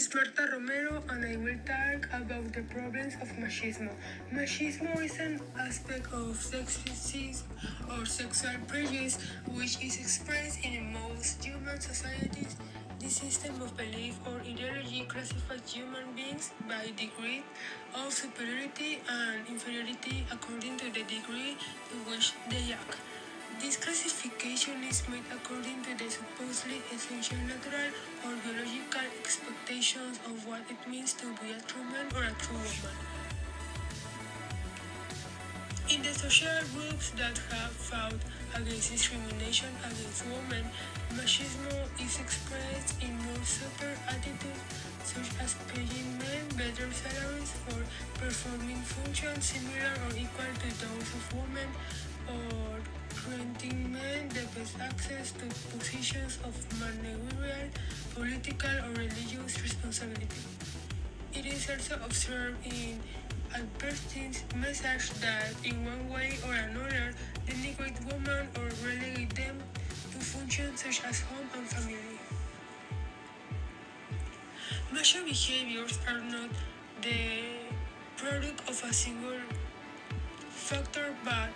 is Marta Romero and I will talk about the problems of machismo. Machismo is an aspect of sexism or sexual prejudice which is expressed in most human societies. This system of belief or ideology classifies human beings by degree of superiority and inferiority according to the degree to which they act. This classification is made according to the supposedly essential natural or biological expectations of what it means to be a true man or a true woman. In the social groups that have fought against discrimination against women, machismo is expressed in more subtle attitudes such as paying men better salaries for performing functions similar or equal to those of women, or granting men the best access to positions of managerial, political, or religious responsibility. It is also observed in advertising messages that in one way or another denigrate women or relegate them to functions such as home and family. Macho behaviors are not the product of a single factor but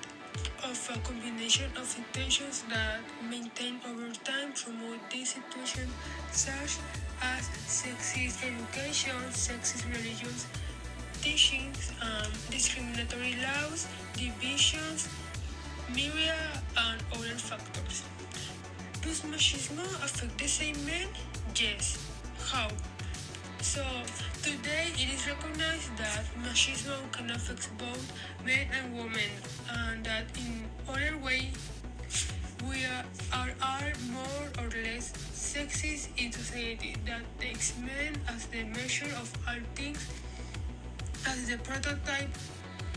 of a combination of intentions that maintain over time promote this situation, such as sexist education, sexist religious teachings, discriminatory laws, divisions, media, and other factors. Does machismo affect the same men? Yes. How? So, today it is recognized that machismo can affect both men and women, and that in other way we are more or less sexist in society that takes men as the measure of all things, as the prototype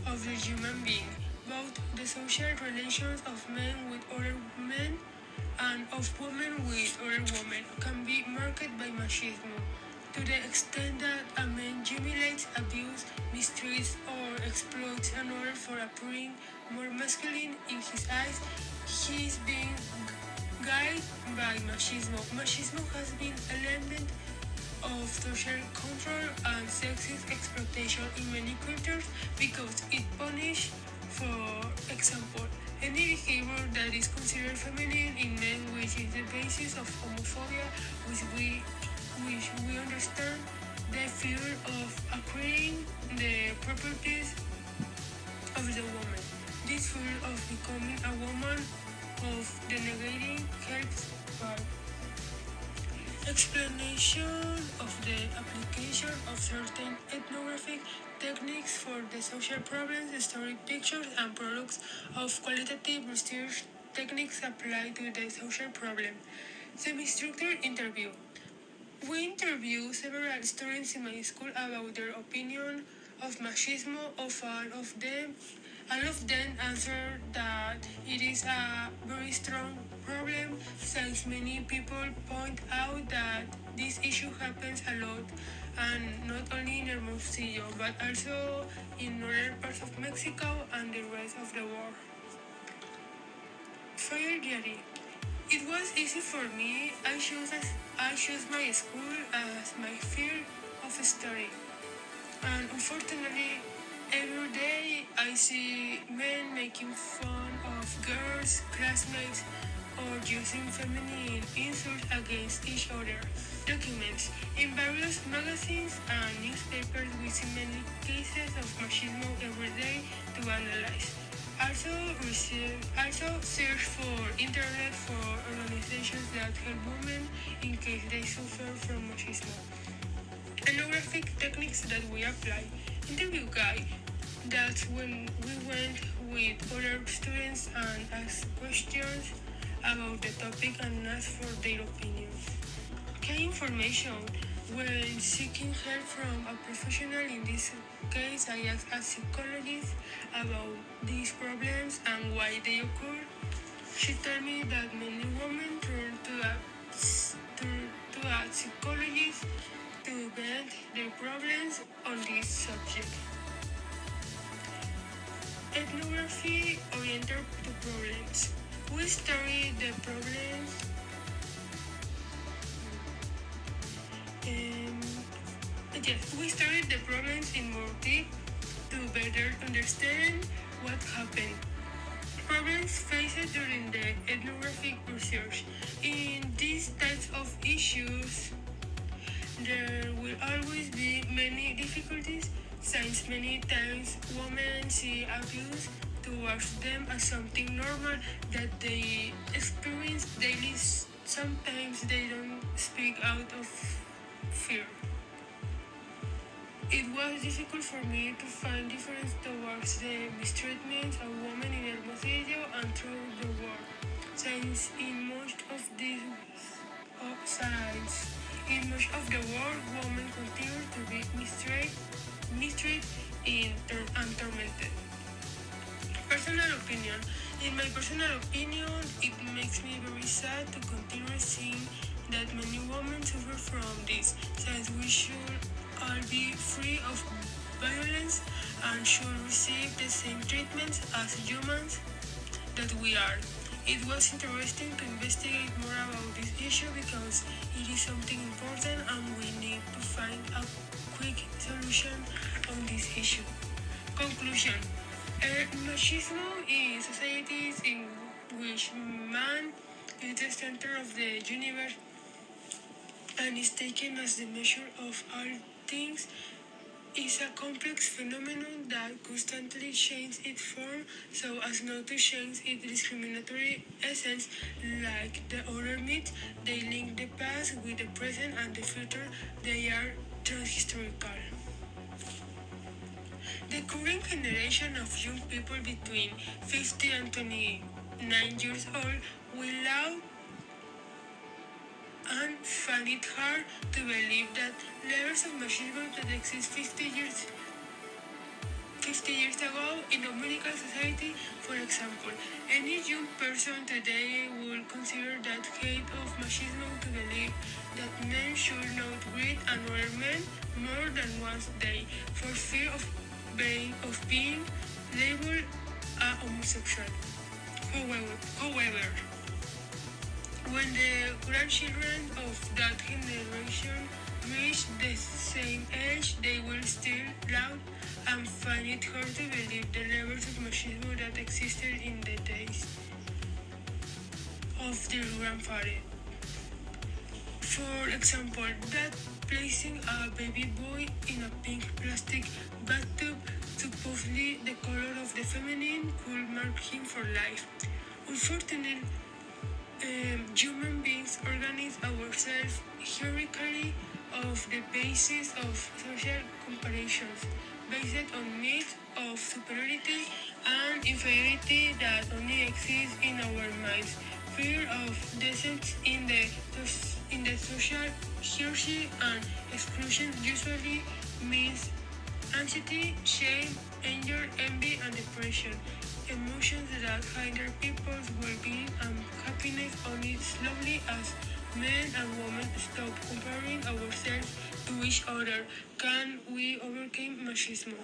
of the human being. Both the social relations of men with other men and of women with other women can be marked by machismo. To the extent that a man humiliates, abuses, mistreats, or exploits another for appearing more masculine in his eyes, he is being guided by machismo. Machismo has been an element of social control and sexist exploitation in many cultures because it punishes, for example, any behavior that is considered feminine in men, which is the basis of homophobia, which we understand the fear of acquiring the properties of the woman. This fear of becoming a woman, of denegating helps part. Explanation of the application of certain ethnographic techniques for the social problems, story pictures, and products of qualitative research techniques applied to the social problem. Semi-structured interview. We interviewed several students in my school about their opinion of machismo. All of them answered that it is a very strong problem, since many people point out that this issue happens a lot, and not only in Hermosillo, but also in other parts of Mexico and the rest of the world. Fire diary. It was easy for me. I chose my school as my field of study. And unfortunately, every day I see men making fun of girls, classmates, or using feminine insults against each other. Documents. In various magazines and newspapers we see many cases of machismo every day to analyze. Also search for internet for organizations that help women in case they suffer from machismo. Ethnographic techniques that we apply. Interview guide. That's when we went with other students and asked questions about the topic and asked for their opinions. Key information. When seeking help from a professional, in this case I asked a psychologist about these problems and why they occur. She told me that many women turn to a psychologist to vent their problems on this subject. Ethnography oriented to problems. We study the problems Yes, we studied the problems in more depth to better understand what happened. Problems faced during the ethnographic research. In these types of issues, there will always be many difficulties since many times women see abuse towards them as something normal that they experience daily. Sometimes they don't speak out of fear. It was difficult for me to find difference towards the mistreatment of women in Hermosillo and throughout the world, since in most of these sides, in much of the world, women continue to be mistreated and tormented. Personal opinion. In my personal opinion, it makes me very sad to continue seeing that many women suffer from this, since we should all be free of violence and should receive the same treatment as humans that we are. It was interesting to investigate more about this issue because it is something important and we need to find a quick solution on this issue. Conclusion. Machismo in societies in which man is the center of the universe and is taken as the measure of all things is a complex phenomenon that constantly changes its form so as not to change its discriminatory essence. Like the other myths, they link the past with the present and the future. They are transhistorical. The current generation of young people between 50 and 29 years old will love and find it hard to believe that levels of machismo that exist 50 years ago in Dominican society. For example, any young person today would consider that hate of machismo to believe that men should not greet another man more than once a day for fear of being labeled a homosexual. However, when the grandchildren of that generation reach the same age, they will still laugh and find it hard to believe the levels of machismo that existed in the days of their grandfather. For example, that placing a baby boy in a pink plastic bathtub, supposedly the color of the feminine, could mark him for life. Unfortunately, human beings organize ourselves hierarchically of the basis of social comparisons, based on myths of superiority and inferiority that only exist in our minds. Fear of descent in the social hierarchy and exclusion usually means anxiety, shame, anger, envy, and depression. Emotions that hinder people's well-being and happiness only slowly as men and women stop comparing ourselves to each other. Can we overcome machismo?